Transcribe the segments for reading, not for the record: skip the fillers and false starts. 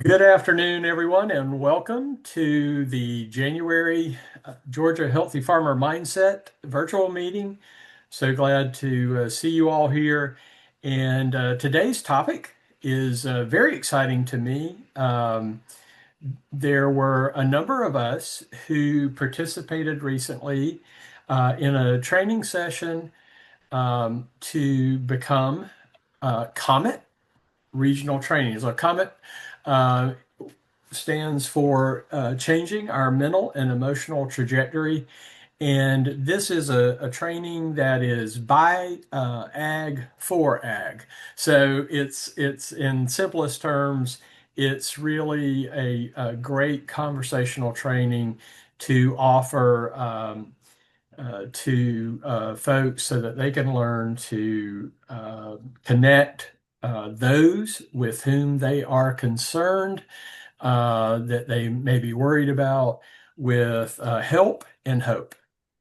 Good afternoon, everyone, and welcome to the January Georgia Healthy Farmer Mindset virtual meeting. So glad to see you all here. And today's topic is very exciting to me. There were a number of us who participated recently in a training session to become COMET regional training. So COMET uh, stands for changing our mental and emotional trajectory. And this is a training that is by ag for ag. So it's in simplest terms, it's really a great conversational training to offer to folks so that they can learn to connect those with whom they are concerned that they may be worried about with help and hope.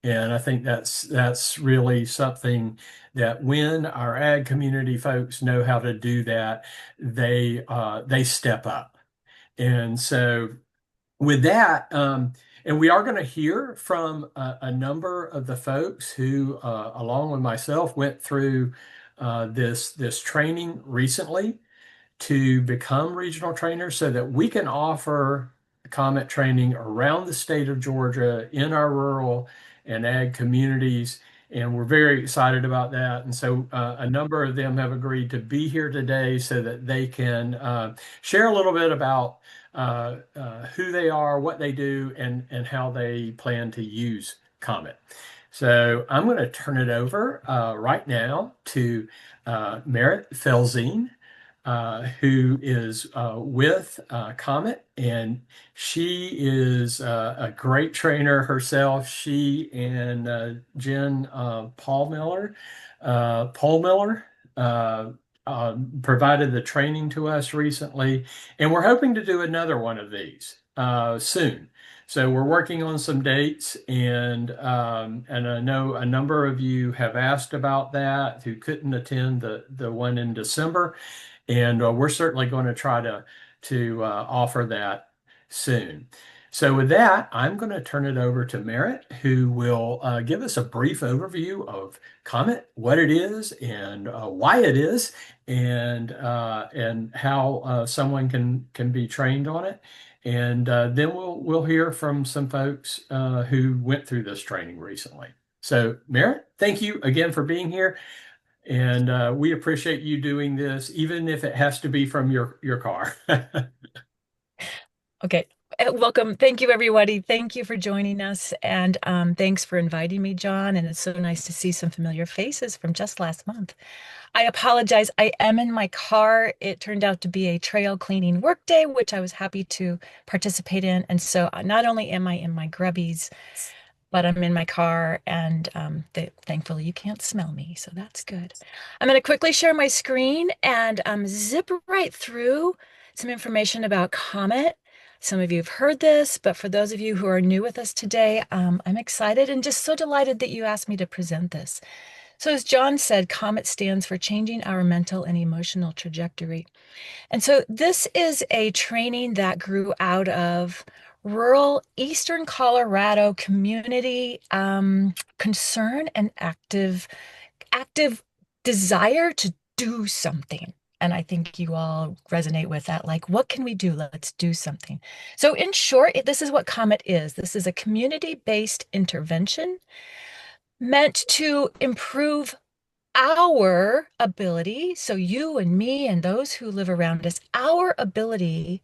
And I think that's really something that when our ag community folks know how to do that, they step up. And so with that, and we are going to hear from a number of the folks who, along with myself, went through this training recently to become regional trainers so that we can offer COMET training around the state of Georgia in our rural and ag communities. And we're very excited about that. And so a number of them have agreed to be here today so that they can share a little bit about who they are, what they do, and how they plan to use COMET. So I'm going to turn it over right now to Merritt Felzine, who is with Comet, and she is a great trainer herself. She and Jen Paul Miller, uh, provided the training to us recently, and we're hoping to do another one of these soon. So we're working on some dates, and I know a number of you have asked about that who couldn't attend the one in December. And we're certainly going to try to offer that soon. So with that, I'm going to turn it over to Merritt, who will give us a brief overview of Comet, what it is, and why it is, and how someone can be trained on it. And then we'll hear from some folks who went through this training recently. So, Merritt, thank you again for being here. And we appreciate you doing this, even if it has to be from your car. Okay. Welcome. Thank you, everybody. Thank you for joining us. And thanks for inviting me, John. And it's so nice to see some familiar faces from just last month. I apologize. I am in my car. It turned out to be a trail cleaning workday, which I was happy to participate in. And so not only am I in my grubbies, but I'm in my car, and thankfully you can't smell me, so that's good. I'm going to quickly share my screen and zip right through some information about Comet. Some of you have heard this, but for those of you who are new with us today, I'm excited and just so delighted that you asked me to present this. So as John said, COMET stands for Changing Our Mental and Emotional Trajectory. And so this is a training that grew out of rural Eastern Colorado community concern and active desire to do something. And I think you all resonate with that. Like, what can we do? Let's do something. So, in short, this is what COMET is. This is a community-based intervention meant to improve our ability, so you and me and those who live around us, our ability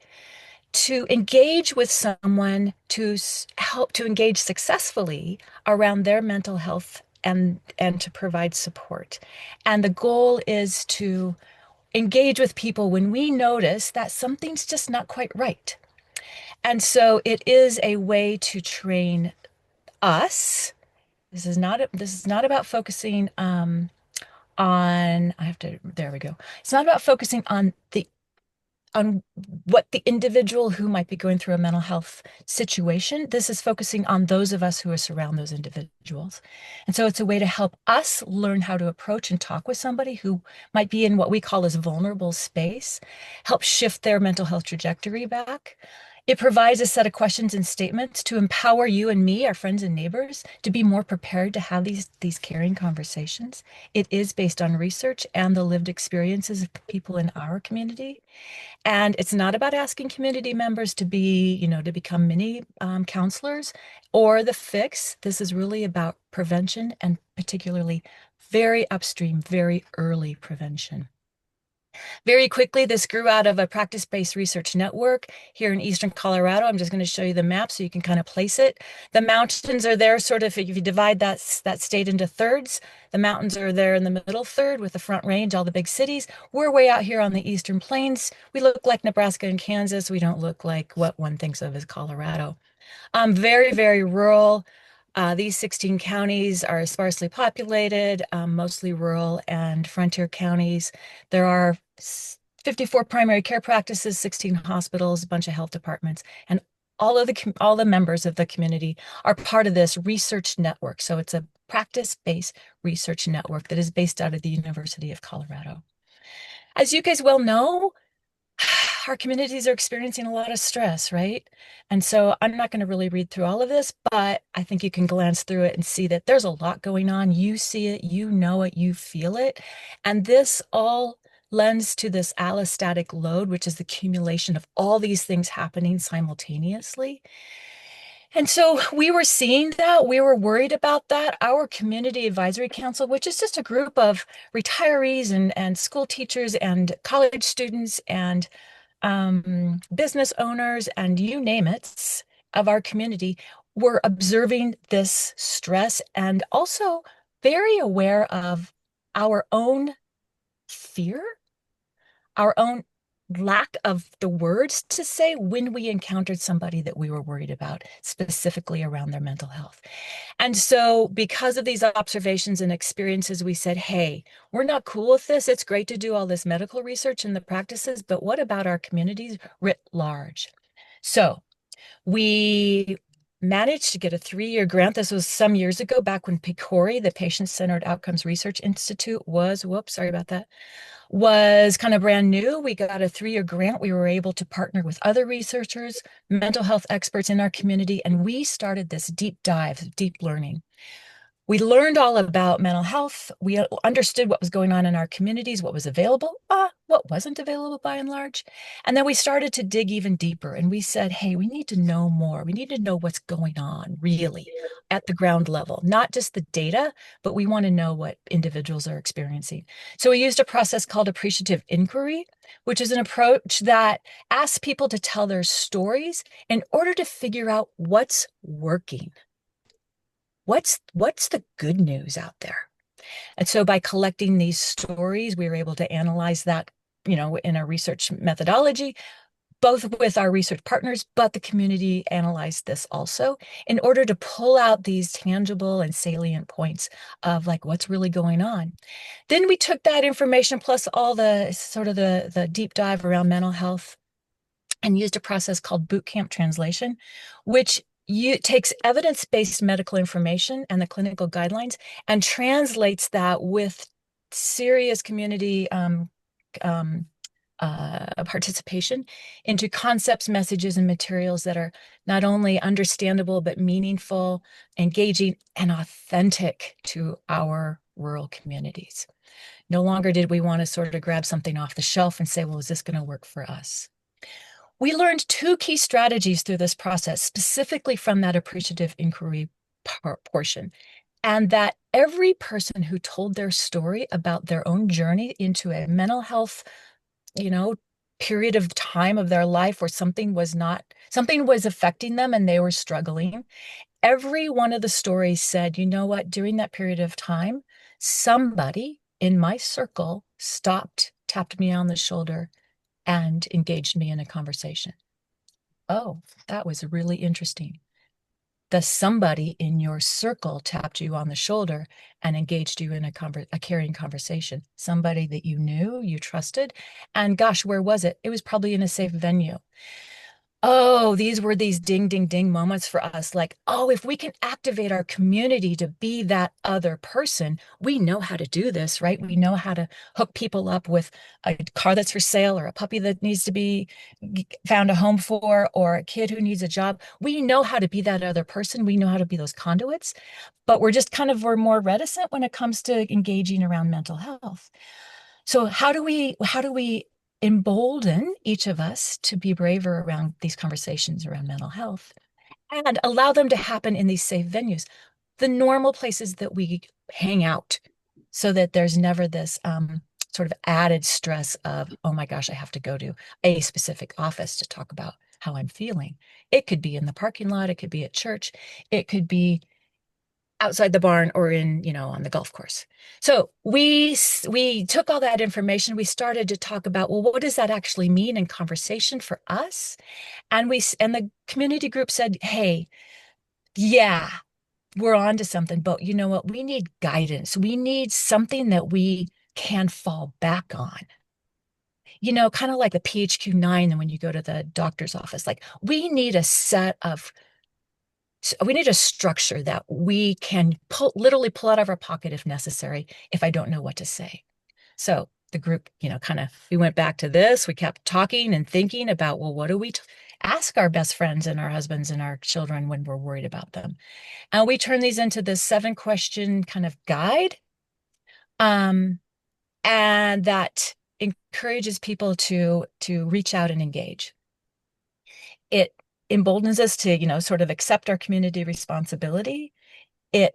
to engage with someone to help to engage successfully around their mental health and to provide support. And the goal is to engage with people when we notice that something's just not quite right. And so it is a way to train us. This is not about focusing on, I have to, there we go. It's not about focusing on the on what the individual who might be going through a mental health situation. This is focusing on those of us who are surround those individuals. And so it's a way to help us learn how to approach and talk with somebody who might be in what we call as vulnerable space, help shift their mental health trajectory back. It provides a set of questions and statements to empower you and me, our friends and neighbors, to be more prepared to have these caring conversations. It is based on research and the lived experiences of people in our community. And it's not about asking community members to be, to become mini counselors or the fix. This is really about prevention, and particularly very upstream, very early prevention. Very quickly, this grew out of a practice-based research network here in Eastern Colorado. I'm just going to show you the map so you can kind of place it. The mountains are there sort of, if you divide that state into thirds, the mountains are there in the middle third with the Front Range, all the big cities. We're way out here on the Eastern Plains. We look like Nebraska and Kansas. We don't look like what one thinks of as Colorado. Very, very rural. These 16 counties are sparsely populated, mostly rural and frontier counties. There are 54 primary care practices, 16 hospitals, a bunch of health departments, and all the members of the community are part of this research network. So it's a practice-based research network that is based out of the University of Colorado. As you guys well know, our communities are experiencing a lot of stress, right? And so I'm not going to really read through all of this, but I think you can glance through it and see that there's a lot going on. You see it, you know it, you feel it. And this all lends to this allostatic load, which is the accumulation of all these things happening simultaneously. And so we were seeing that, we were worried about that. Our Community Advisory Council, which is just a group of retirees and school teachers and college students and business owners and you name it of our community, were observing this stress and also very aware of our own fear, our own lack of the words to say when we encountered somebody that we were worried about, specifically around their mental health. And so, because of these observations and experiences, we said, hey, we're not cool with this. It's great to do all this medical research and the practices, but what about our communities writ large? So, we managed to get a 3-year grant. This was some years ago, back when PCORI, the Patient Centered Outcomes Research Institute, was, whoops, sorry about that, was kind of brand new. We got a 3-year grant. We were able to partner with other researchers, mental health experts in our community, and we started this deep dive, deep learning. We learned all about mental health. We understood what was going on in our communities, what was available, what wasn't available by and large. And then we started to dig even deeper and we said, hey, we need to know more. We need to know what's going on really at the ground level, not just the data, but we want to know what individuals are experiencing. So we used a process called appreciative inquiry, which is an approach that asks people to tell their stories in order to figure out what's working. What's the good news out there? And so by collecting these stories, we were able to analyze that, in a research methodology, both with our research partners, but the community analyzed this also in order to pull out these tangible and salient points of like what's really going on. Then we took that information plus all the sort of the deep dive around mental health and used a process called boot camp translation, which takes evidence-based medical information and the clinical guidelines and translates that with serious community participation into concepts, messages, and materials that are not only understandable, but meaningful, engaging, and authentic to our rural communities. No longer did we want to sort of grab something off the shelf and say, well, is this going to work for us? We learned 2 key strategies through this process, specifically from that appreciative inquiry portion, and that every person who told their story about their own journey into a mental health, period of time of their life where something was affecting them and they were struggling, every one of the stories said, you know what, during that period of time, somebody in my circle stopped, tapped me on the shoulder, and engaged me in a conversation. Oh, that was really interesting. the somebody in your circle tapped you on the shoulder and engaged you in a caring conversation. Somebody that you knew, you trusted. And gosh, where was it? It was probably in a safe venue. Oh, these were these ding, ding, ding moments for us. Like, oh, if we can activate our community to be that other person, we know how to do this, right? We know how to hook people up with a car that's for sale or a puppy that needs to be found a home for or a kid who needs a job. We know how to be that other person. We know how to be those conduits, but we're more reticent when it comes to engaging around mental health. So how do we embolden each of us to be braver around these conversations around mental health and allow them to happen in these safe venues, the normal places that we hang out, so that there's never this sort of added stress of, oh my gosh, I have to go to a specific office to talk about how I'm feeling. It could be in the parking lot, it could be at church, it could be outside the barn or in, on the golf course. So we took all that information, we started to talk about, well, what does that actually mean in conversation for us? And the community group said, hey, yeah, we're on to something, but you know what? We need guidance. We need something that we can fall back on. Kind of like the PHQ-9 and when you go to the doctor's office, like we need a structure that we can literally pull out of our pocket if necessary, if I don't know what to say. So the group, we went back to this. We kept talking and thinking about, well, what do we ask our best friends and our husbands and our children when we're worried about them? And we turn these into this 7-question kind of guide, um, and that encourages people to reach out and engage. It emboldens us to, sort of accept our community responsibility. It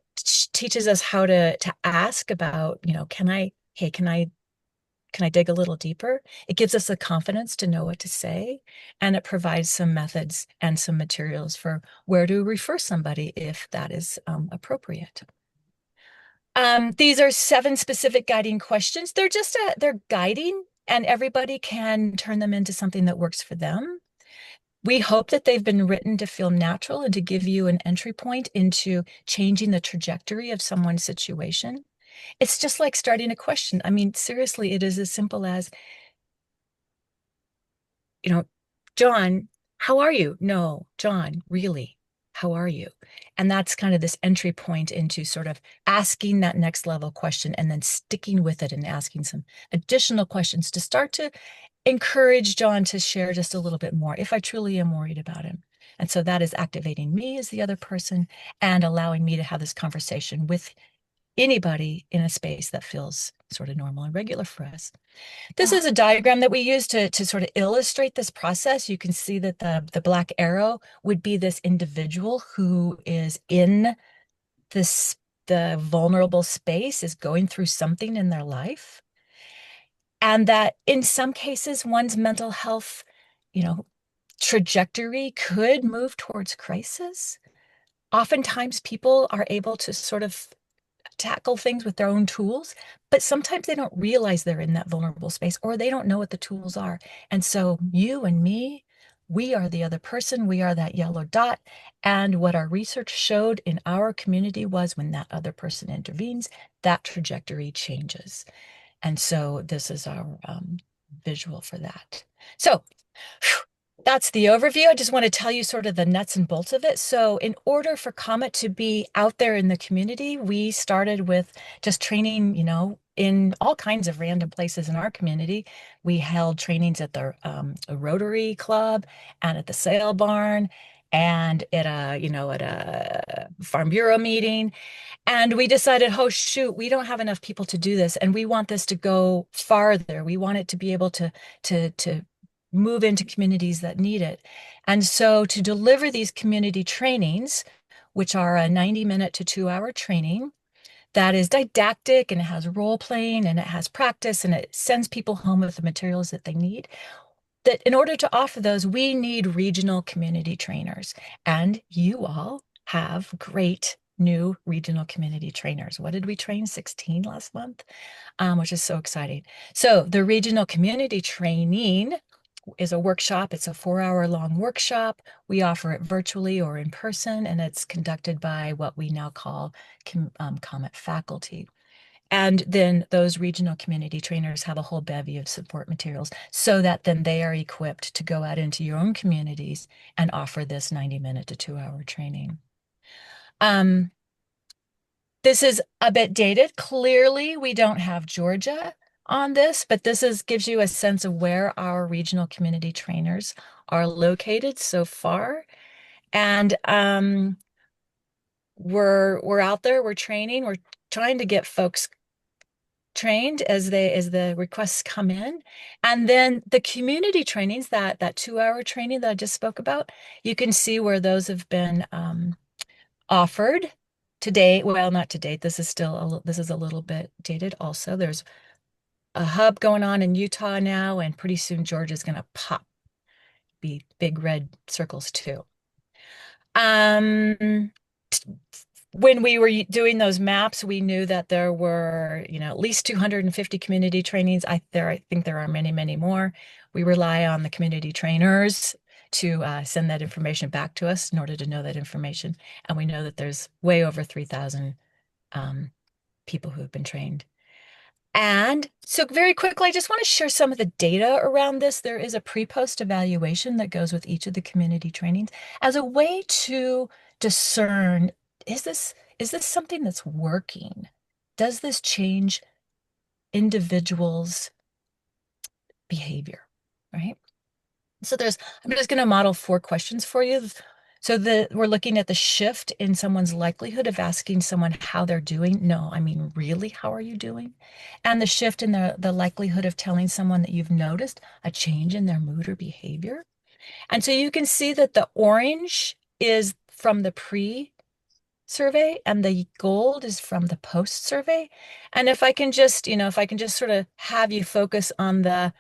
teaches us how to ask about, can I dig a little deeper? It gives us the confidence to know what to say, and it provides some methods and some materials for where to refer somebody if that is appropriate. These are 7 specific guiding questions. They're guiding, and everybody can turn them into something that works for them. We hope that they've been written to feel natural and to give you an entry point into changing the trajectory of someone's situation. It's just like starting a question. I mean, seriously, it is as simple as, you know, John, how are you? No, John, really, how are you? And that's kind of this entry point into sort of asking that next level question and then sticking with it and asking some additional questions to start to encourage John to share just a little bit more if I truly am worried about him. And so that is activating me as the other person and allowing me to have this conversation with anybody in a space that feels sort of normal and regular for us. This is a diagram that we use to sort of illustrate this process. You can see that the black arrow would be this individual who is in the vulnerable space, is going through something in their life. And that in some cases, one's mental health, you know, trajectory could move towards crisis. Oftentimes, people are able to sort of tackle things with their own tools, but sometimes they don't realize they're in that vulnerable space or they don't know what the tools are. And so, you and me, we are the other person, we are that yellow dot. And what our research showed in our community was when that other person intervenes, that trajectory changes. And so this is our visual for that. So that's the overview. I just want to tell you sort of the nuts and bolts of it. So in order for COMET to be out there in the community, we started with just training, in all kinds of random places in our community. We held trainings at the Rotary Club and at the Sale Barn and at a Farm Bureau meeting. And we decided, oh, shoot, we don't have enough people to do this. And we want this to go farther. We want it to be able to move into communities that need it. And so to deliver these community trainings, which are a 90-minute to 2-hour training, that is didactic and it has role playing and it has practice and it sends people home with the materials that they need. That in order to offer those, we need regional community trainers. And you all have great new regional community trainers. What did we train? 16 last month, which is so exciting. So the regional community training is a workshop. It's a 4 hour long workshop. We offer it virtually or in person, and it's conducted by what we now call COMET faculty. And then those regional community trainers have a whole bevy of support materials so that then they are equipped to go out into your own communities and offer this 90-minute to 2 hour training. Um, this is a bit dated. Clearly, we don't have Georgia on this, but this gives you a sense of where our regional community trainers are located so far. And we're out there, we're training, we're trying to get folks trained as the requests come in. And then the community trainings, that 2 hour training that I just spoke about, you can see where those have been offered to date. Well, not to date. This is a little bit dated also. There's a hub going on in Utah now, and pretty soon Georgia's going to be big red circles too. Um, when we were doing those maps, we knew that there were, at least 250 community trainings. I think there are many, many more. We rely on the community trainers to send that information back to us in order to know that information. And we know that there's way over 3,000 people who have been trained. And so very quickly, I just want to share some of the data around this. There is a pre-post evaluation that goes with each of the community trainings as a way to discern, is this something that's working? Does this change individuals' behavior, right? So I'm just going to model 4 questions for you. So we're looking at the shift in someone's likelihood of asking someone how they're doing. No, I mean, really, how are you doing? And the shift in the likelihood of telling someone that you've noticed a change in their mood or behavior. And so you can see that the orange is from the pre-survey and the gold is from the post-survey. And if I can just sort of have you focus on the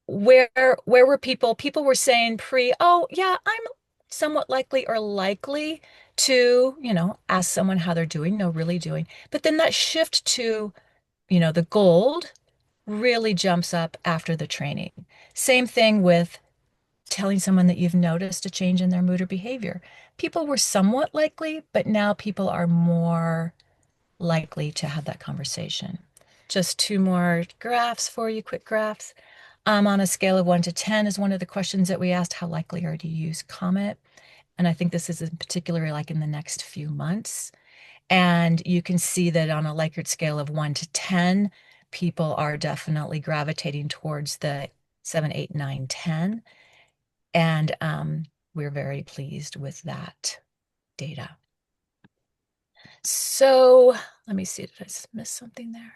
where were people were saying oh yeah, I'm somewhat likely or likely to, ask someone how they're doing, no, really doing. But then that shift to, the gold really jumps up after the training. Same thing with telling someone that you've noticed a change in their mood or behavior. People were somewhat likely, but now people are more likely to have that conversation. Just 2 more graphs for you, quick graphs. On a scale of 1 to 10 is one of the questions that we asked, how likely are you to use COMET? And I think this is in particular like in the next few months. And you can see that on a Likert scale of 1 to 10, people are definitely gravitating towards the 7, 8, 9, 10. And we're very pleased with that data. So let me see, did I miss something there?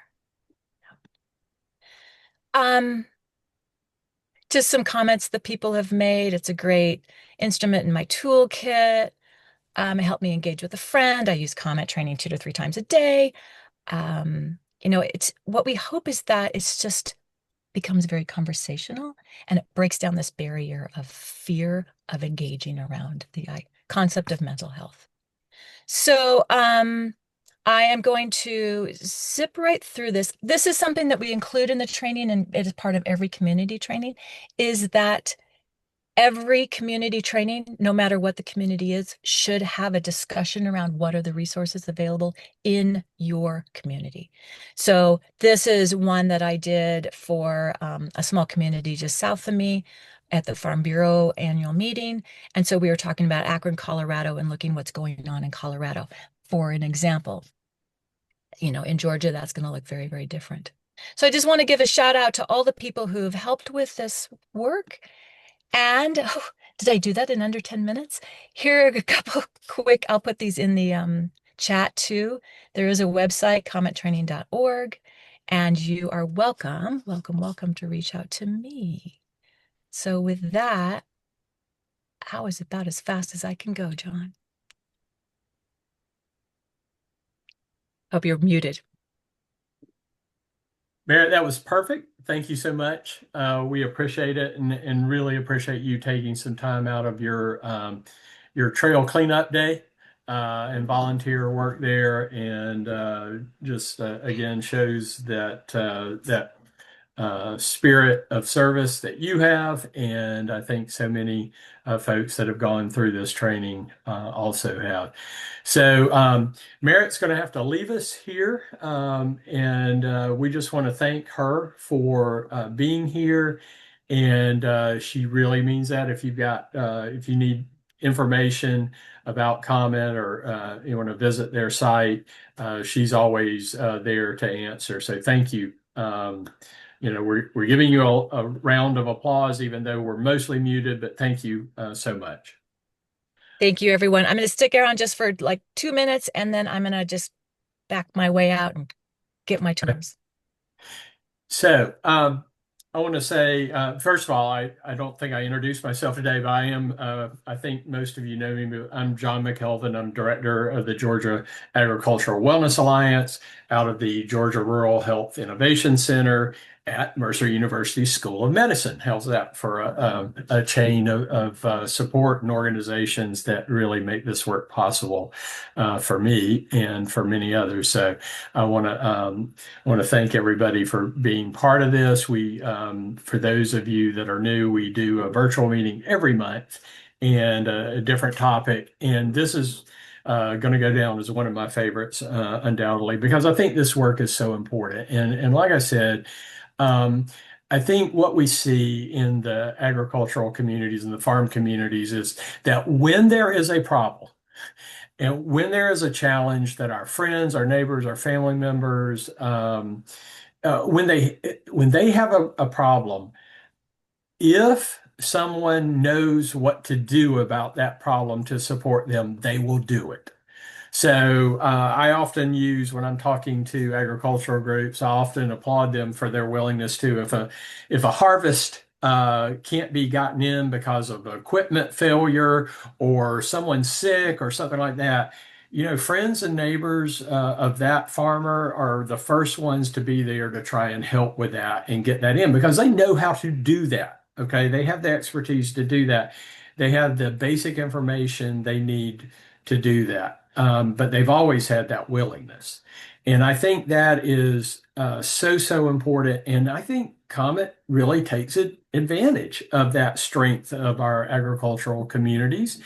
Um, just some comments that people have made. It's a great instrument in my toolkit. It helped me engage with a friend. I use COMET training 2 to 3 times a day. It's what we hope is that it's just becomes very conversational and it breaks down this barrier of fear of engaging around the concept of mental health. So I am going to zip right through this. This is something that we include in the training, and it is part of every community training, is that every community training, no matter what the community is, should have a discussion around what are the resources available in your community. So this is one that I did for a small community just south of me at the Farm Bureau annual meeting. And so we were talking about Akron, Colorado, and looking what's going on in Colorado. For an example, in Georgia, that's going to look very, very different. So I just want to give a shout out to all the people who have helped with this work. And did I do that in under 10 minutes? Here are a couple quick, I'll put these in the chat too. There is a website, comettraining.org, and you are welcome, welcome, welcome to reach out to me. So with that, I was about as fast as I can go, John. Hope you're muted. Barrett, that was perfect. Thank you so much. We appreciate it and really appreciate you taking some time out of your trail cleanup day and volunteer work there, and just again shows that spirit of service that you have, and I think so many folks that have gone through this training also have. So Merritt's going to have to leave us here, and we just want to thank her for being here, and she really means that. If you need information about COMET or you want to visit their site, she's always there to answer. So thank you. We're giving you a round of applause, even though we're mostly muted, but thank you so much. Thank you, everyone. I'm going to stick around just for like 2 minutes and then I'm going to just back my way out and get my tours. So, I want to say, first of all, I don't think I introduced myself today, but I think most of you know me, but I'm John McKelvin. I'm director of the Georgia Agricultural Wellness Alliance out of the Georgia Rural Health Innovation Center at Mercer University School of Medicine. How's that for a chain of support and organizations that really make this work possible for me and for many others? So I want to thank everybody for being part of this. For those of you that are new, we do a virtual meeting every month and a different topic. And this is going to go down as one of my favorites, undoubtedly, because I think this work is so important. And like I said, um, I think what we see in the agricultural communities and the farm communities is that when there is a problem, and when there is a challenge that our friends, our neighbors, our family members, when they have a problem, if someone knows what to do about that problem to support them, they will do it. So I often use when I'm talking to agricultural groups, I often applaud them for their willingness to. If a harvest can't be gotten in because of equipment failure or someone's sick or something like that, friends and neighbors of that farmer are the first ones to be there to try and help with that and get that in because they know how to do that. Okay, they have the expertise to do that. They have the basic information they need to do that. But they've always had that willingness. And I think that is so important. And I think Comet really takes advantage of that strength of our agricultural communities.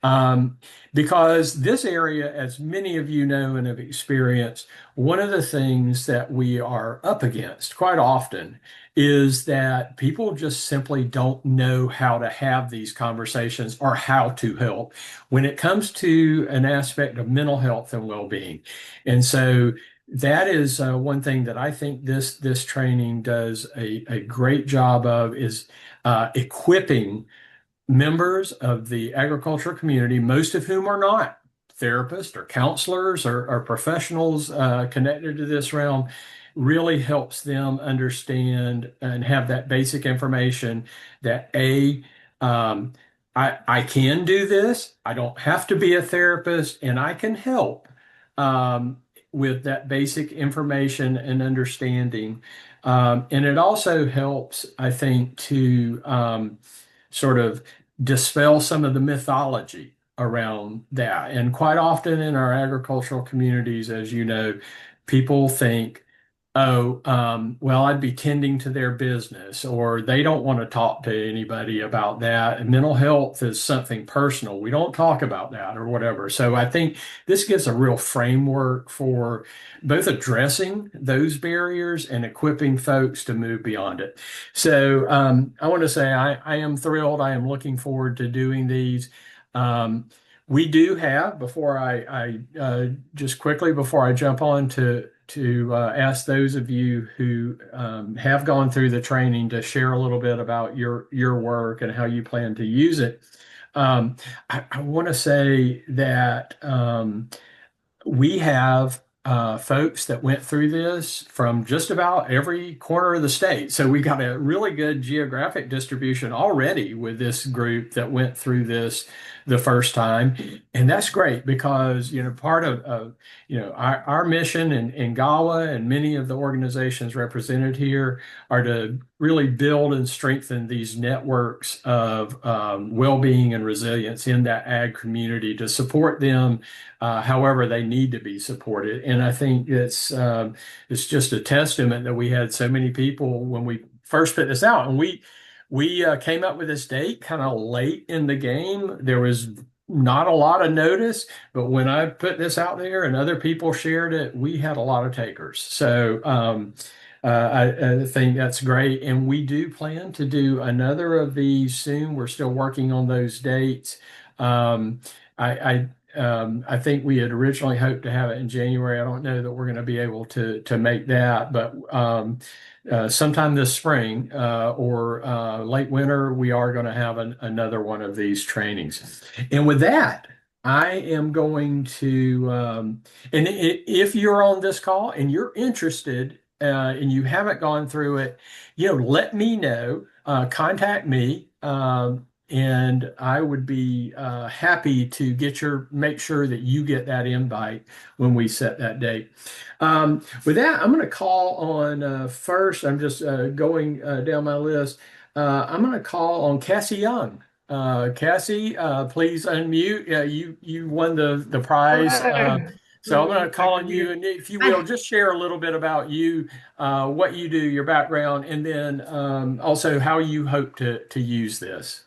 Um, because this area, as many of you know and have experienced, one of the things that we are up against quite often is that people just simply don't know how to have these conversations or how to help when it comes to an aspect of mental health and well-being. And so that is one thing that I think this training does a great job of is equipping members of the agriculture community, most of whom are not therapists or counselors or professionals connected to this realm, really helps them understand and have that basic information that um, I can do this. I don't have to be a therapist, and I can help um, with that basic information and understanding. And it also helps, I think, to sort of dispel some of the mythology around that. And quite often in our agricultural communities, as you know, people think, oh, well, I'd be tending to their business, or they don't want to talk to anybody about that. And mental health is something personal. We don't talk about that or whatever. So I think this gives a real framework for both addressing those barriers and equipping folks to move beyond it. So I want to say I am thrilled. I am looking forward to doing these. Um, we do have, before just quickly before I jump on to ask those of you who have gone through the training to share a little bit about your work and how you plan to use it. Um, I want to say that we have folks that went through this from just about every corner of the state. So we got a really good geographic distribution already with this group that went through this the first time. And that's great because, part of our mission in GAWA and many of the organizations represented here are to really build and strengthen these networks of well-being and resilience in that ag community to support them however they need to be supported. And I think it's just a testament that we had so many people when we first put this out, and we came up with this date kind of late in the game. There was not a lot of notice, but when I put this out there and other people shared it, we had a lot of takers. So I think that's great. And we do plan to do another of these soon. We're still working on those dates. Um, I think we had originally hoped to have it in January. I don't know that we're going to be able to make that, but sometime this spring or late winter, we are going to have another one of these trainings. And with that, I am going to, if you're on this call and you're interested and you haven't gone through it, let me know. Contact me. And I would be happy to make sure that you get that invite when we set that date. With that, I'm going to call on first. I'm just going down my list. I'm going to call on Cassie Young. Cassie, please unmute. You won the prize. Hello. So I'm going to I call on can hear. you, and if you will, just share a little bit about you, what you do, your background, and then also how you hope to use this.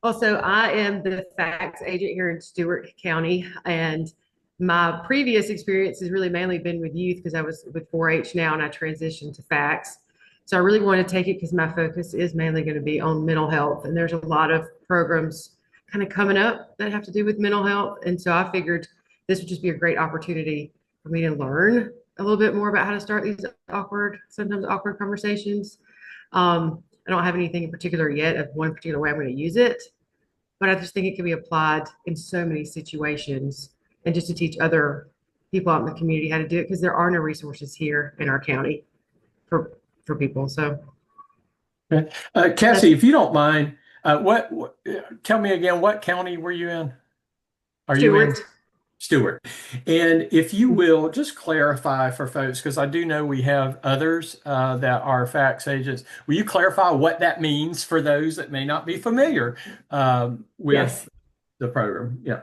Also, I am the FACTS agent here in Stewart County, and my previous experience has really mainly been with youth because I was with 4-H now and I transitioned to FACTS. So I really want to take it because my focus is mainly going to be on mental health, and there's a lot of programs kind of coming up that have to do with mental health. And so I figured this would just be a great opportunity for me to learn a little bit more about how to start these sometimes awkward conversations. I don't have anything in particular yet of one particular way I'm going to use it, but I just think it can be applied in so many situations and just to teach other people out in the community how to do it because there are no resources here in our county for people. So Okay. that's Cassie, if you don't mind, tell me again, what county were you in? Are you in Stewart. Stewart? And if you will, just clarify for folks, because I do know we have others that are fax agents. Will you clarify what that means for those that may not be familiar Yes. with the program? Yeah.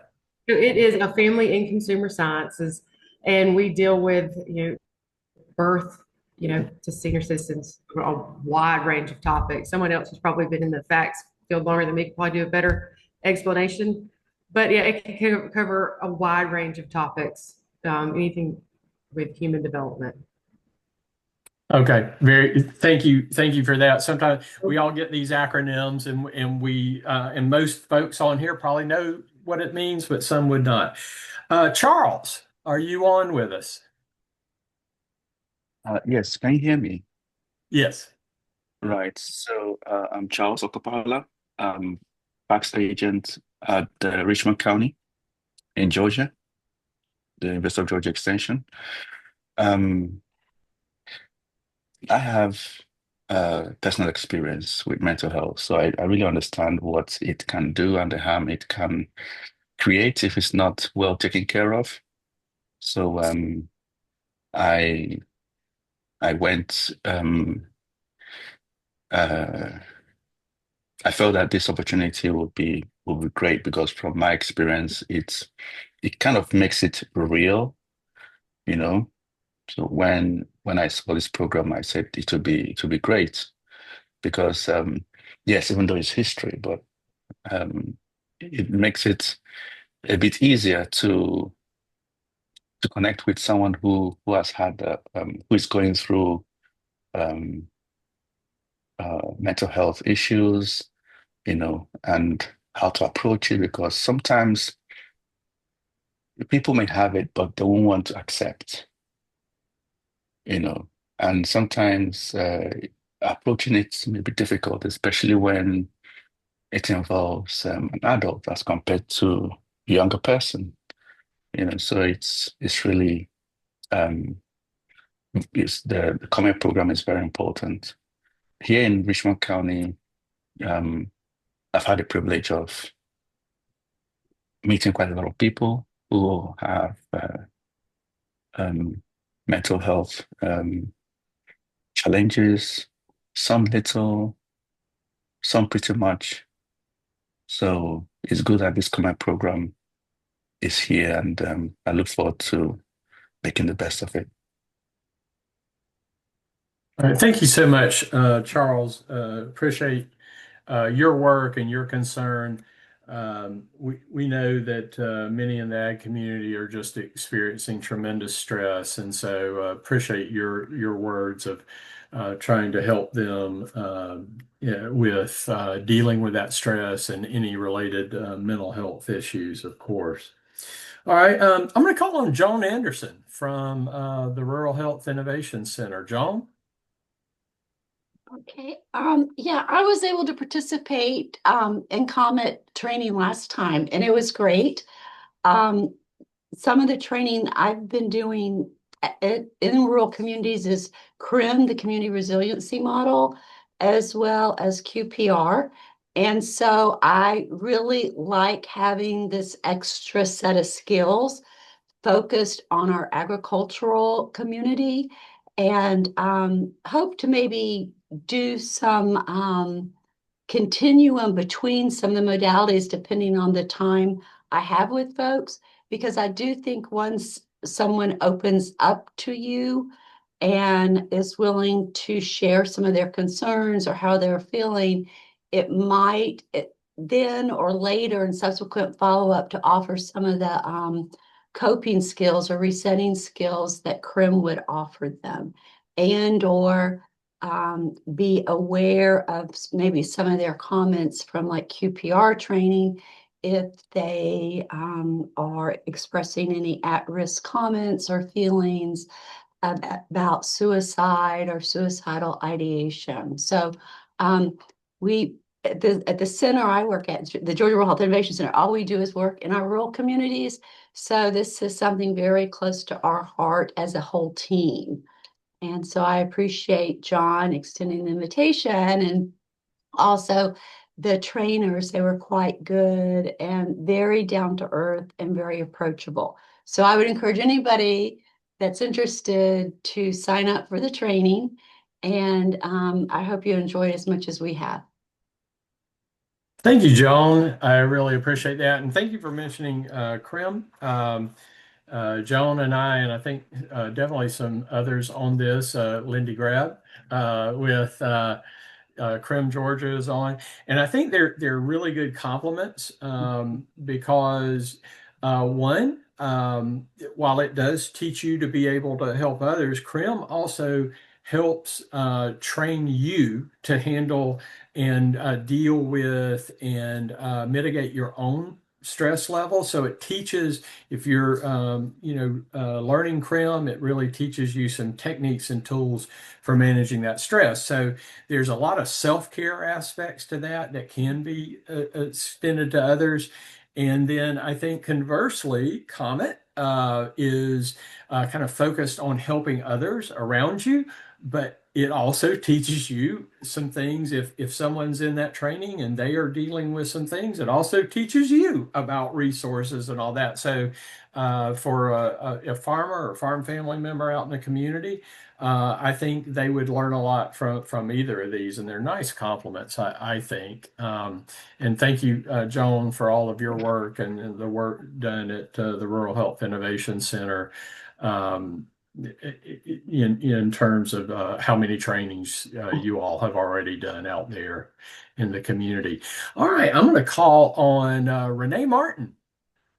So it is a family in consumer sciences, and we deal with, birth, to senior citizens, a wide range of topics. Someone else who's probably been in the facts field longer than me could probably do a better explanation. But yeah, it can cover a wide range of topics, anything with human development. Okay, thank you for that. Sometimes we all get these acronyms, and most folks on here probably know what it means, but some would not. Charles, are you on with us? Yes, can you hear me? Yes. Right. So I'm Charles Okapala. I'm tax agent at Richmond County in Georgia, the University of Georgia Extension. Um, I have personal experience with mental health, so I really understand what it can do and the harm it can create if it's not well taken care of. So I I went uh, I felt that this opportunity would be great because from my experience, it kind of makes it real, you know. So when I saw this program, I said it would be great because yes, even though it's history, but um, it makes it a bit easier to connect with someone who has had who is going through um, mental health issues, and how to approach it because sometimes people may have it, but they won't want to accept, you know, and sometimes approaching it may be difficult, especially when it involves an adult as compared to a younger person, so it's really um, the COMET program is very important. Here in Richmond County, I've had the privilege of meeting quite a lot of people who have um, mental health challenges, some little, some pretty much. So it's good that this COMET program is here, and I look forward to making the best of it. All right, thank you so much, Charles. Appreciate your work and your concern. We know that many in the ag community are just experiencing tremendous stress, and so appreciate your words of trying to help them yeah, with dealing with that stress and any related mental health issues, of course. All right, I'm going to call on Joan Anderson from the Rural Health Innovation Center. Joan? Okay. Yeah, I was able to participate in COMET training last time, and it was great. Um, some of the training I've been doing in rural communities is CRIM, the Community Resiliency Model, as well as QPR. And so I really like having this extra set of skills focused on our agricultural community and hope to maybe do some continuum between some of the modalities depending on the time I have with folks, because I do think once someone opens up to you and is willing to share some of their concerns or how they're feeling, it might then or later in subsequent follow-up to offer some of the coping skills or resetting skills that CRIM would offer them, and or be aware of maybe some of their comments from like QPR training if they are expressing any at-risk comments or feelings about suicide or suicidal ideation. So we at the center I work at, the Georgia Rural Health Innovation Center, all we do is work in our rural communities. So this is something very close to our heart as a whole team. And so I appreciate John extending the invitation, and also the trainers. They were quite good and very down to earth and very approachable. So I would encourage anybody that's interested to sign up for the training. And I hope you enjoy it as much as we have. Thank you, Joan. I really appreciate that. And thank you for mentioning CRIM. Joan and I think definitely some others on this, Lindy Grab, with Crim Georgia is on, and I think they're really good compliments because one, while it does teach you to be able to help others, Crim also helps train you to handle and deal with and mitigate your own stress level. So it teaches, if you're learning CRIM, it really teaches you some techniques and tools for managing that stress. So there's a lot of self-care aspects to that that can be extended to others. And then I think conversely, Comet is kind of focused on helping others around you, but it also teaches you some things. If someone's in that training and they are dealing with some things, it also teaches you about resources and all that. So for a farmer or farm family member out in the community, I think they would learn a lot from either of these, and they're nice compliments, I think. And thank you, Joan, for all of your work and the work done at the Rural Health Innovation Center. Um, in terms of how many trainings you all have already done out there in the community. All right, I'm going to call on Renee Martin.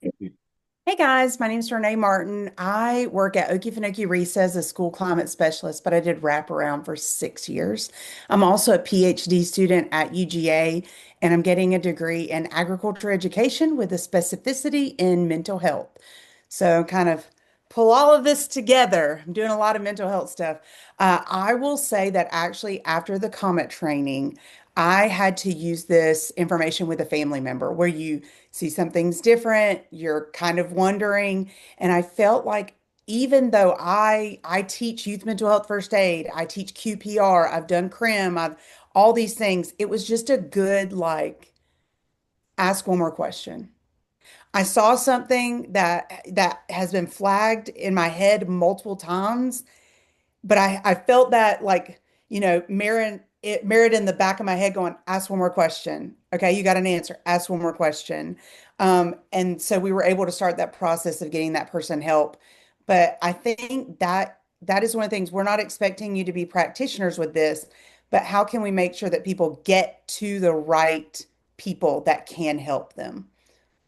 Hey guys, my name is Renee Martin. I work at Okefenokee-Risa as a school climate specialist, but I did wraparound for 6 years. I'm also a PhD student at UGA, and I'm getting a degree in agriculture education with a specificity in mental health. So kind of pull all of this together. I'm doing a lot of mental health stuff. I will say that actually after the COMET training, I had to use this information with a family member where you see something's different, you're kind of wondering. And I felt like even though I teach youth mental health first aid, I teach QPR, I've done CRIM, I've all these things, it was just a good like ask one more question. I saw something that has been flagged in my head multiple times, but I felt that like, merit in the back of my head going, ask one more question. Okay, you got an answer. Ask one more question. And so we were able to start that process of getting that person help. But I think that is one of the things we're not expecting you to be practitioners with this, but how can we make sure that people get to the right people that can help them?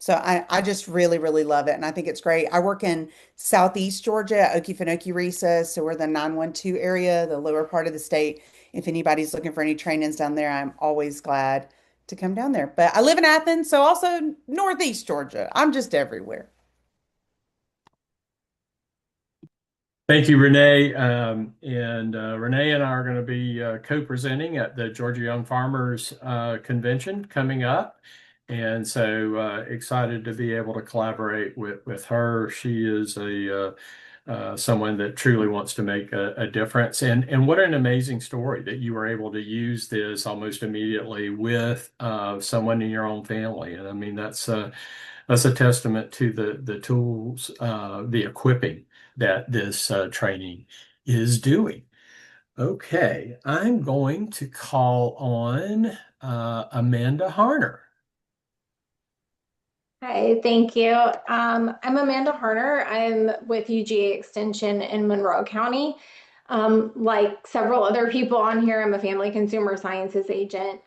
So I just really, really love it. And I think it's great. I work in Southeast Georgia at Okefenokee, so we're the 912 area, the lower part of the state. If anybody's looking for any trainings down there, I'm always glad to come down there. But I live in Athens, so also Northeast Georgia. I'm just everywhere. Thank you, Renee. And Renee and I are going to be co-presenting at the Georgia Young Farmers Convention coming up. And so excited to be able to collaborate with her. She is someone that truly wants to make a difference. And what an amazing story that you were able to use this almost immediately with someone in your own family. And I mean, that's a testament to the tools, the equipping that this training is doing. Okay, I'm going to call on Amanda Harner. Hi, thank you. I'm Amanda Harner. I'm with UGA Extension in Monroe County. Like several other people on here, I'm a family consumer sciences agent.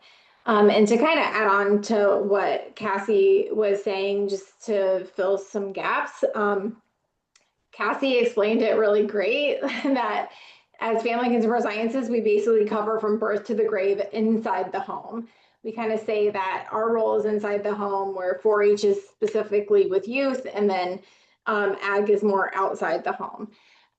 And to kind of add on to what Cassie was saying, just to fill some gaps, Cassie explained it really great that as family consumer sciences, we basically cover from birth to the grave inside the home. We kind of say that our role is inside the home, where 4-H is specifically with youth, and then ag is more outside the home.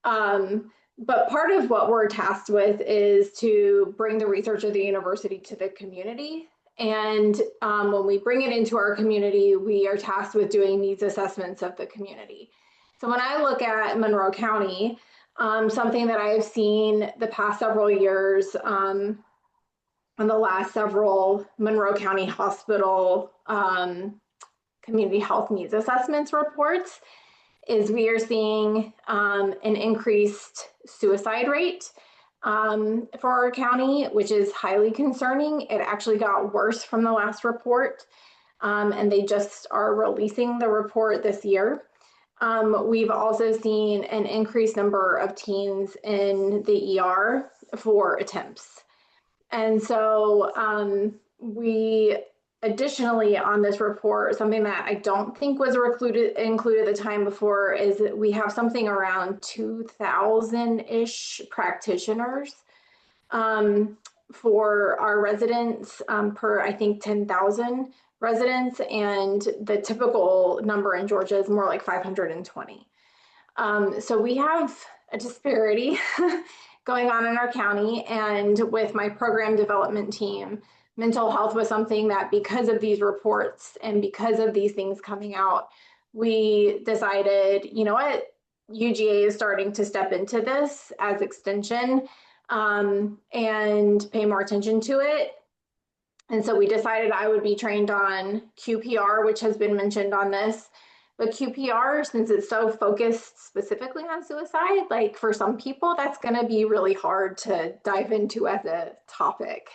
But part of what we're tasked with is to bring the research of the university to the community. And when we bring it into our community, we are tasked with doing needs assessments of the community. So when I look at Monroe County, something that I've seen the past several years on the last several Monroe County Hospital community health needs assessments reports is we are seeing an increased suicide rate for our county, which is highly concerning. It actually got worse from the last report, and they just are releasing the report this year. We've also seen an increased number of teens in the ER for attempts. And so we additionally on this report, something that I don't think was included the time before is that we have something around 2,000-ish practitioners for our residents per, I think, 10,000 residents, and the typical number in Georgia is more like 520. So we have a disparity going on in our county, and with my program development team, mental health was something that, because of these reports and because of these things coming out, we decided, you know what, UGA is starting to step into this as extension and pay more attention to it. And so we decided I would be trained on QPR, which has been mentioned on this. But QPR, since it's so focused specifically on suicide, like for some people, that's going to be really hard to dive into as a topic.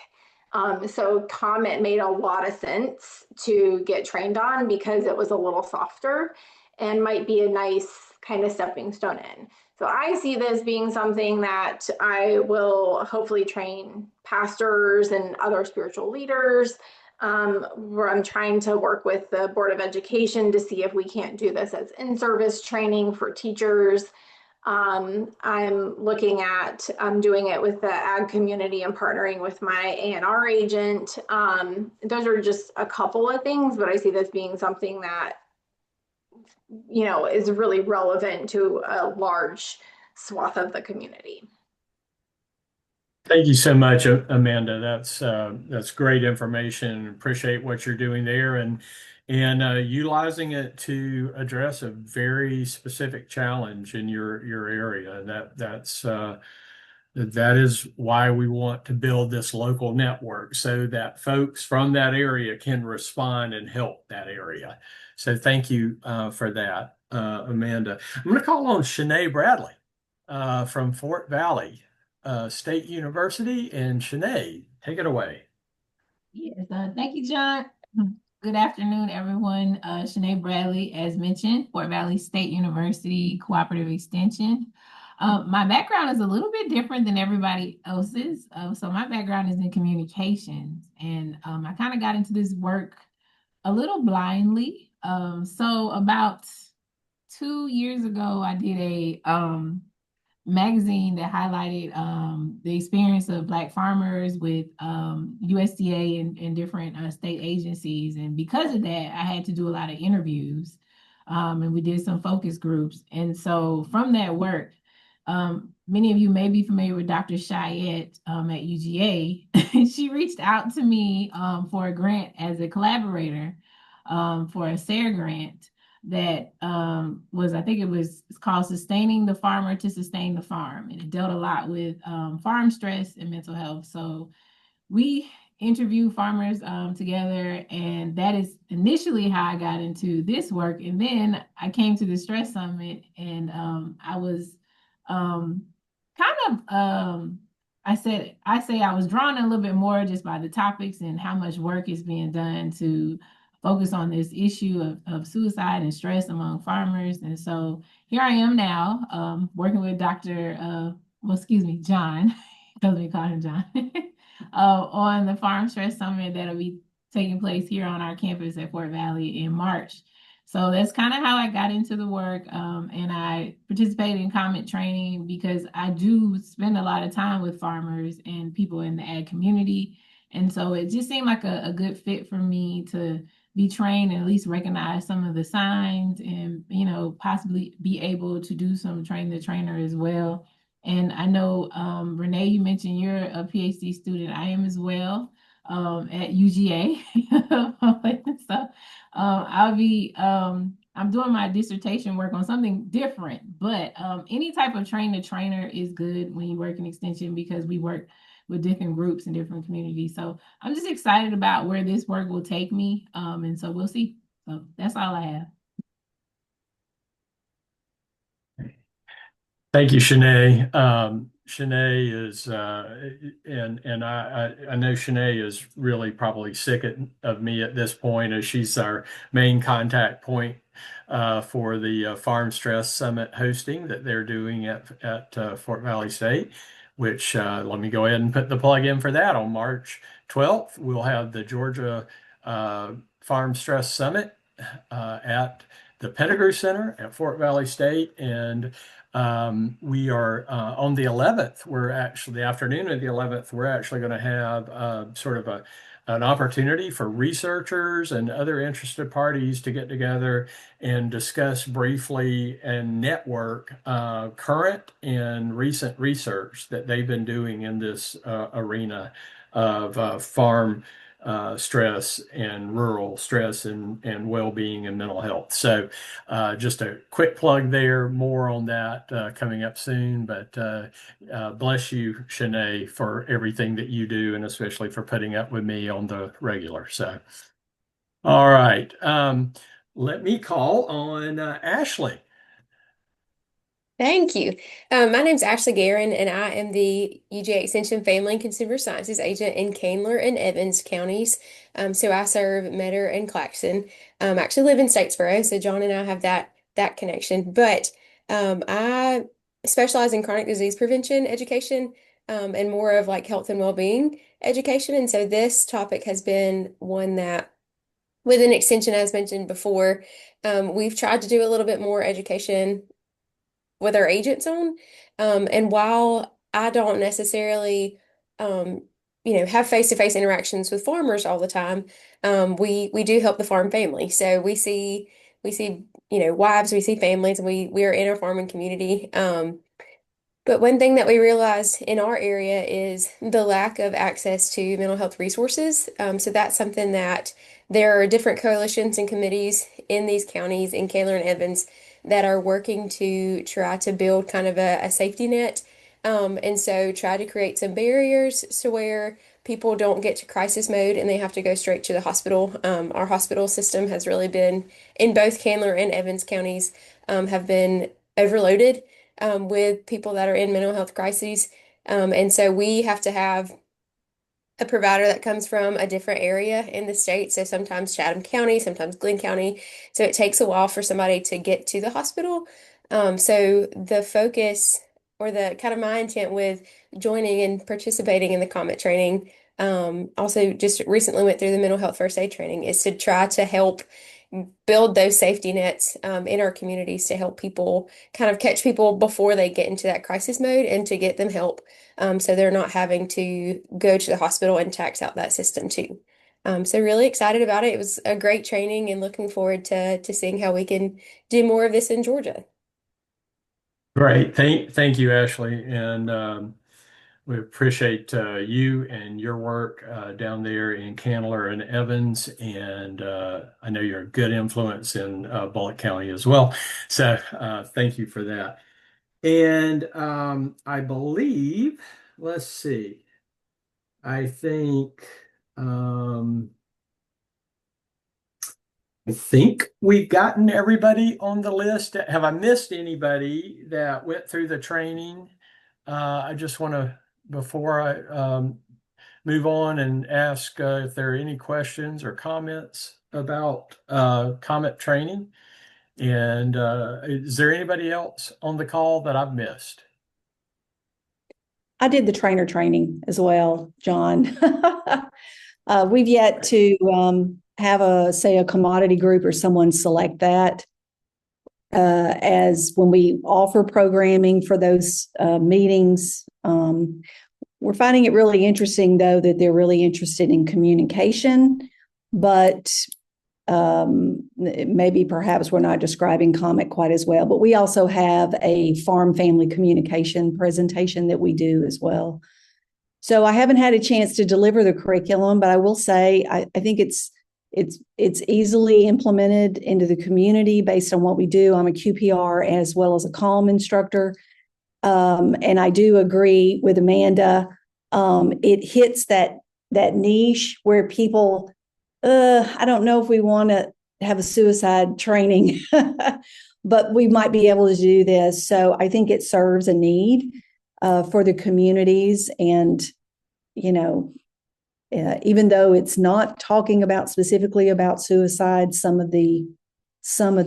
So COMET made a lot of sense to get trained on because it was a little softer and might be a nice kind of stepping stone in. So I see this being something that I will hopefully train pastors and other spiritual leaders. Where I'm trying to work with the Board of Education to see if we can't do this as in-service training for teachers. I'm looking at doing it with the ag community and partnering with my A&R agent. Those are just a couple of things, but I see this being something that, you know, is really relevant to a large swath of the community. Thank you so much, Amanda. That's great information. Appreciate what you're doing there and utilizing it to address a very specific challenge in your area. That is why we want to build this local network so that folks from that area can respond and help that area. So thank you for that, Amanda. I'm going to call on Shanae Bradley from Fort Valley State University. And Shanae, take it away. Yes, thank you, John. Good afternoon, everyone. Shanae Bradley, as mentioned, Fort Valley State University Cooperative Extension. My background is a little bit different than everybody else's. So my background is in communications, and I kind of got into this work a little blindly. So about 2 years ago, I did a magazine that highlighted the experience of Black farmers with USDA and different state agencies. And because of that, I had to do a lot of interviews, and we did some focus groups. And so from that work, many of you may be familiar with Dr. Chayette at UGA. She reached out to me for a grant as a collaborator for a SARE grant that was, I think it's called Sustaining the Farmer to Sustain the Farm. And it dealt a lot with farm stress and mental health. So we interview farmers together, and that is initially how I got into this work. And then I came to the Stress Summit, and I was kind of I say I was drawn in a little bit more just by the topics and how much work is being done to focus on this issue of suicide and stress among farmers. And so here I am now, working with John, because we call him John, on the Farm Stress Summit that'll be taking place here on our campus at Fort Valley in March. So that's kind of how I got into the work. And I participated in COMET training because I do spend a lot of time with farmers and people in the ag community. And so it just seemed like a good fit for me to be trained and at least recognize some of the signs and, possibly be able to do some train the trainer as well. And I know, Renee, you mentioned you're a PhD student. I am as well, at UGA. So I'm doing my dissertation work on something different, but any type of train the trainer is good when you work in extension because we work with different groups and different communities. So I'm just excited about where this work will take me. And so we'll see. So that's all I have. Thank you, Shanae. Shanae is, and I know Shanae is really probably sick of me at this point, as she's our main contact point for the Farm Stress Summit hosting that they're doing at Fort Valley State. Which let me go ahead and put the plug in for that. On March 12th, we'll have the Georgia Farm Stress Summit at the Pettigrew Center at Fort Valley State, and we are on the 11th. The afternoon of the 11th, we're actually going to have sort of an opportunity for researchers and other interested parties to get together and discuss briefly and network current and recent research that they've been doing in this arena of farm stress and rural stress and well-being and mental health. So just a quick plug there, more on that coming up soon, but bless you, Shanae, for everything that you do and especially for putting up with me on the regular. So, all right, let me call on Ashley. Thank you. My name's Ashley Guerin, and I am the UGA Extension Family and Consumer Sciences agent in Candler and Evans counties. So I serve Metter and Claxton. I actually live in Statesboro, so John and I have that connection. But I specialize in chronic disease prevention education, and more of like health and well-being education. And so this topic has been one that, with an extension, as mentioned before, we've tried to do a little bit more education with our agents on. And while I don't necessarily, have face-to-face interactions with farmers all the time, we do help the farm family. So we see, wives, we see families, and we are in a farming community. But one thing that we realized in our area is the lack of access to mental health resources. So that's something that there are different coalitions and committees in these counties, in Candler and Evans, that are working to try to build kind of a safety net And so try to create some barriers to where people don't get to crisis mode and they have to go straight to the hospital. Our hospital system has really been, in both Candler and Evans counties, have been overloaded with people that are in mental health crises. And so we have to have a provider that comes from a different area in the state. So sometimes Chatham County, sometimes Glenn County. So it takes a while for somebody to get to the hospital. So the focus or the kind of my intent with joining and participating in the COMET training, also just recently went through the mental health first aid training, is to try to help build those safety nets in our communities to help people kind of catch people before they get into that crisis mode and to get them help so they're not having to go to the hospital and tax out that system too. So really excited about it. It was a great training and looking forward to seeing how we can do more of this in Georgia. Great. Thank you, Ashley. And we appreciate you and your work down there in Candler and Evans. And I know you're a good influence in Bullitt County as well. So thank you for that. And I believe, let's see, I think. Um, I think we've gotten everybody on the list. Have I missed anybody that went through the training? I just want to, before I move on, and ask if there are any questions or comments about COMET training. And is there anybody else on the call that I've missed? I did the trainer training as well, John. We've yet to have a commodity group or someone select that as when we offer programming for those meetings. We're finding it really interesting, though, that they're really interested in communication, but maybe perhaps we're not describing COMET quite as well. But we also have a farm family communication presentation that we do as well. So I haven't had a chance to deliver the curriculum, but I will say I think it's easily implemented into the community based on what we do. I'm a QPR as well as a CALM instructor. And I do agree with Amanda. It hits that niche where people, I don't know if we want to have a suicide training, but we might be able to do this. So I think it serves a need for the communities. And, even though it's not talking about specifically about suicide, some of the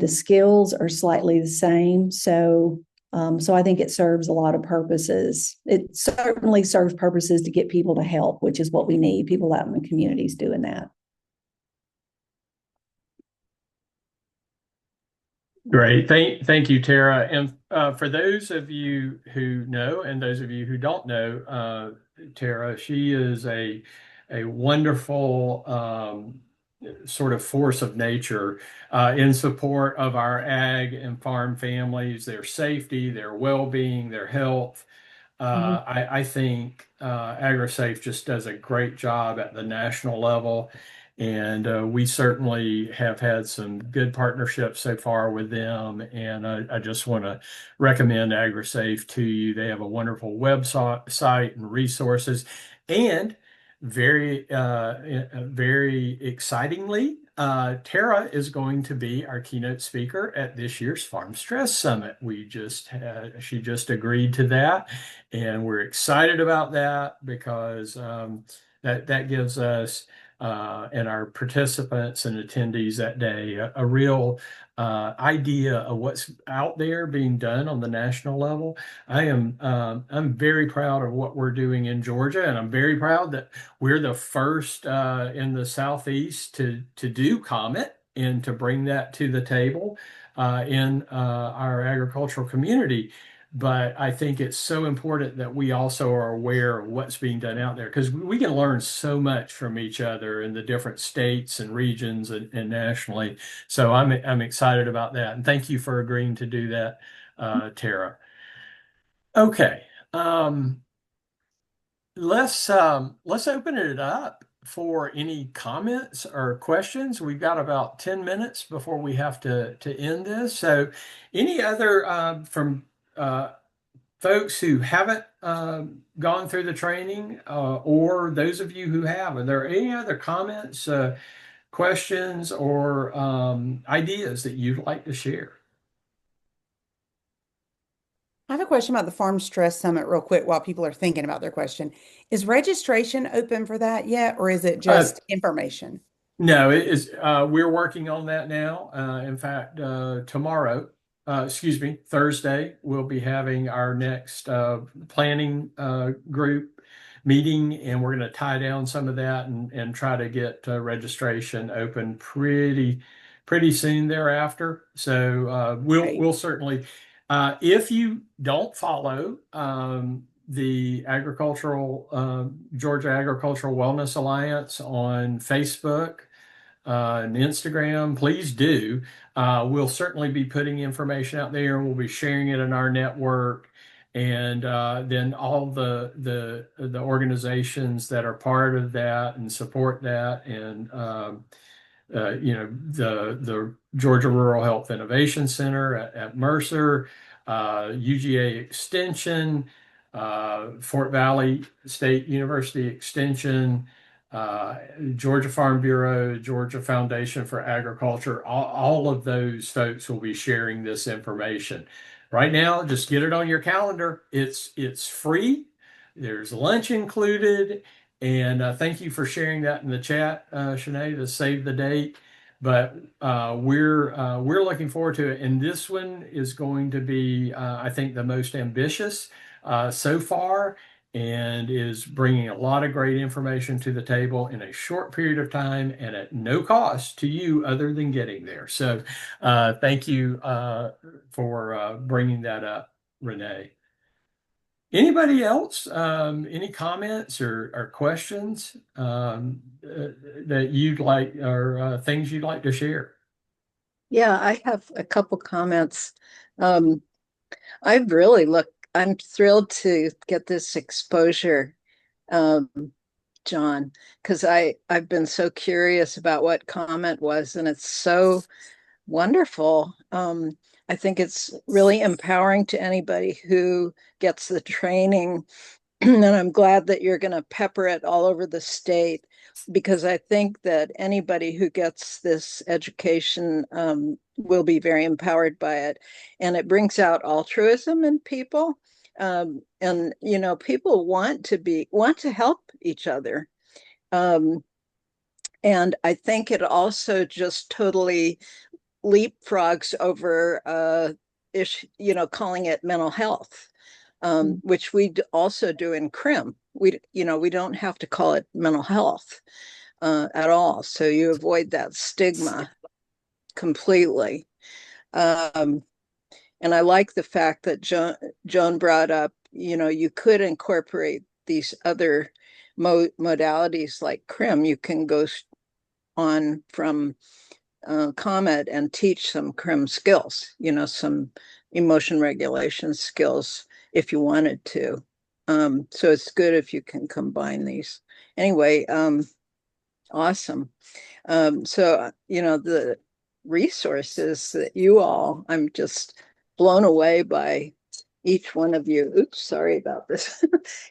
skills are slightly the same. So I think it serves a lot of purposes. It certainly serves purposes to get people to help, which is what we need, people out in the communities doing that. Great. Thank you, Tara. And for those of you who know and those of you who don't know, Tara, she is a wonderful sort of force of nature in support of our ag and farm families, their safety, their well-being, their health. I think AgriSafe just does a great job at the national level. And we certainly have had some good partnerships so far with them. And I just want to recommend AgriSafe to you. They have a wonderful website and resources. And very excitingly, Tara is going to be our keynote speaker at this year's Farm Stress Summit. She just agreed to that, and we're excited about that because that gives us and our participants and attendees that day a real idea of what's out there being done on the national level. I'm very proud of what we're doing in Georgia, and I'm very proud that we're the first in the Southeast to do COMET and to bring that to the table in our agricultural community. But I think it's so important that we also are aware of what's being done out there, because we can learn so much from each other in the different states and regions and nationally. So I'm excited about that. And thank you for agreeing to do that, Tara. Okay. Let's open it up for any comments or questions. We've got about 10 minutes before we have to end this. So any other folks who haven't gone through the training, or those of you who have, are there any other comments, questions, or ideas that you'd like to share? I have a question about the Farm Stress Summit real quick while people are thinking about their question. Is registration open for that yet, or is it Uh, just information? No, it is. We're working on that now. In fact, tomorrow, excuse me, Thursday, we'll be having our next planning group meeting, and we're going to tie down some of that and try to get registration open pretty soon thereafter. So Great. we'll certainly, if you don't follow the Georgia Agricultural Wellness Alliance on Facebook and Instagram, please do. We'll certainly be putting information out there. We'll be sharing it in our network, and then all the organizations that are part of that and support that, and the Georgia Rural Health Innovation Center at Mercer, UGA Extension, Fort Valley State University Extension, Georgia Farm Bureau, Georgia Foundation for Agriculture. All of those folks will be sharing this information. Right now, just get it on your calendar. It's free. There's lunch included. And thank you for sharing that in the chat, Shanae, to save the date. But we're looking forward to it. And this one is going to be, I think, the most ambitious so far, and is bringing a lot of great information to the table in a short period of time and at no cost to you other than getting there. So thank you for bringing that up, Renee. Anybody else? Any comments or questions that you'd like, or things you'd like to share? Yeah, I have a couple comments. I'm thrilled to get this exposure, um, John, because I've been so curious about what COMET was, and it's so wonderful. I think it's really empowering to anybody who gets the training. And I'm glad that you're going to pepper it all over the state, because I think that anybody who gets this education will be very empowered by it. And it brings out altruism in people. And people want to help each other. And I think it also just totally leapfrogs over calling it mental health, which we also do in CRIM. We don't have to call it mental health at all. So you avoid that stigma completely. And I like the fact that Joan brought up, you could incorporate these other modalities like CRIM. You can go on from COMET and teach some CRIM skills, some emotion regulation skills if you wanted to. So it's good if you can combine these. Anyway, awesome. So, the resources that I'm just blown away by each one of you. Oops, sorry about this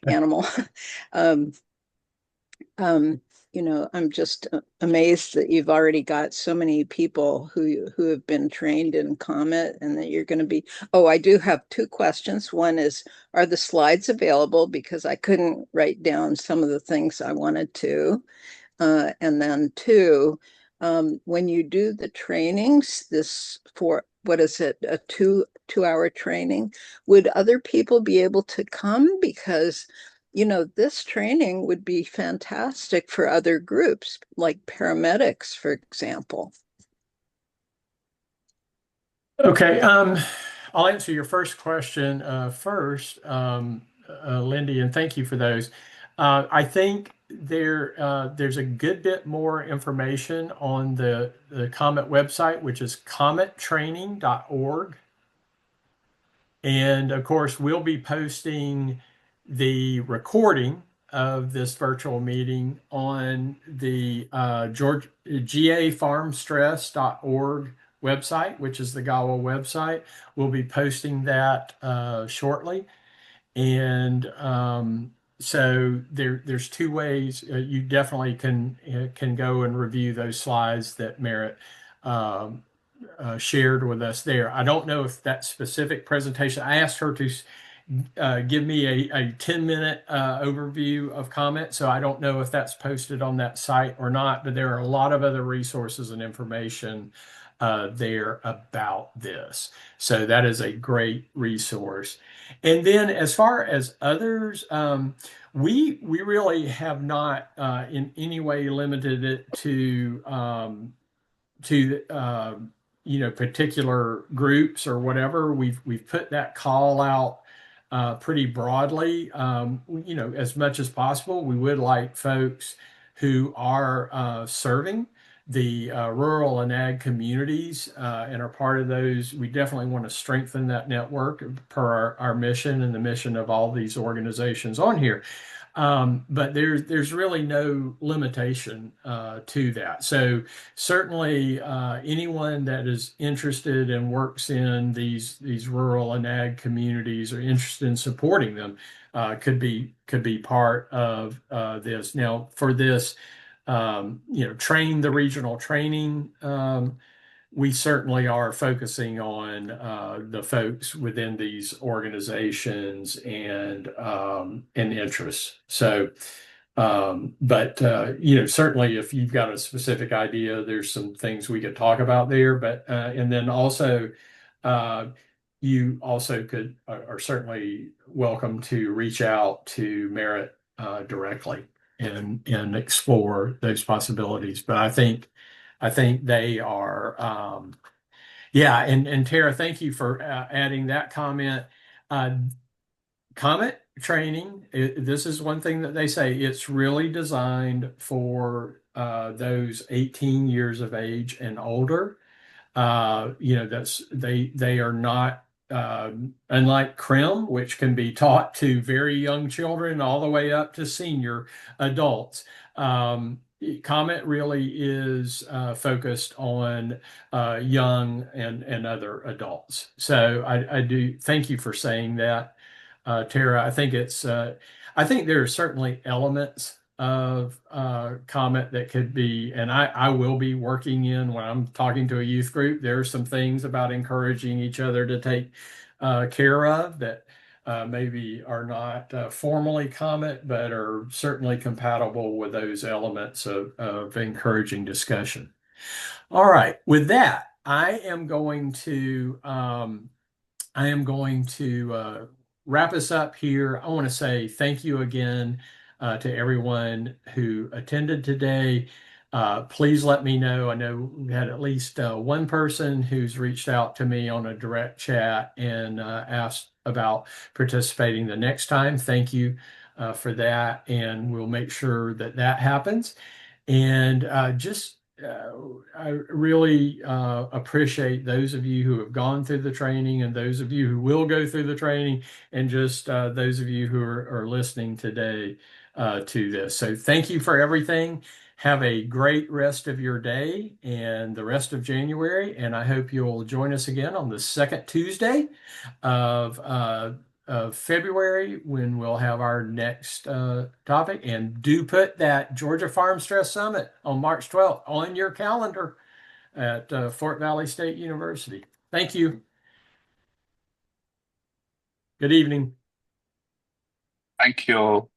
animal. um, I'm just amazed that you've already got so many people who have been trained in COMET, and that you're going to be. Oh, I do have two questions. One is, are the slides available? Because I couldn't write down some of the things I wanted to. And then two, when you do the trainings, what is it, a two-hour training, would other people be able to come? Because this training would be fantastic for other groups, like paramedics, for example. Okay, I'll answer your first question first, Lindy, and thank you for those. I think there's a good bit more information on the COMET website, which is comettraining.org. And of course, we'll be posting the recording of this virtual meeting on the gafarmstress.org website, which is the GAWA website. We'll be posting that shortly. And so there's two ways. You definitely can go and review those slides that Merritt um, shared with us there. I don't know if that specific presentation, I asked her to give me a 10-minute overview of COMET. So I don't know if that's posted on that site or not, but there are a lot of other resources and information there about this. So that is a great resource. And then as far as others, we really have not in any way limited it to particular groups or whatever. We've put that call out pretty broadly. As much as possible, we would like folks who are serving the rural and ag communities and are part of those. We definitely want to strengthen that network per our mission and the mission of all these organizations on here. But there's really no limitation to that. So certainly anyone that is interested and works in these rural and ag communities or interested in supporting them could be part of this. Now for this, train the regional training. We certainly are focusing on the folks within these organizations and interests. So, but certainly if you've got a specific idea, there's some things we could talk about there. But and then also, uh, you also are certainly welcome to reach out to Merit directly and explore those possibilities. But I think they are, yeah. And Tara, thank you for adding that comment. Uh, Comet training, this is one thing that they say, it's really designed for those 18 years of age and older. That's they are not unlike CRIM, which can be taught to very young children all the way up to senior adults. Comet really is focused on young and other adults. So I do thank you for saying that, Tara. I think there are certainly elements of COMET that could be, and I will be working in when I'm talking to a youth group. There are some things about encouraging each other to take care of that maybe are not formally COMET, but are certainly compatible with those elements of encouraging discussion. All right, with that, I am going to wrap us up here. I want to say thank you again to everyone who attended today. Please let me know. I know we had at least one person who's reached out to me on a direct chat and asked about participating the next time. Thank you for that, and we'll make sure that that happens. And I really appreciate those of you who have gone through the training and those of you who will go through the training, and just those of you who are listening today to this. So thank you for everything. Have a great rest of your day and the rest of January. And I hope you'll join us again on the second Tuesday of February when we'll have our next topic. And do put that Georgia Farm Stress Summit on March 12th on your calendar at Fort Valley State University. Thank you. Good evening. Thank you.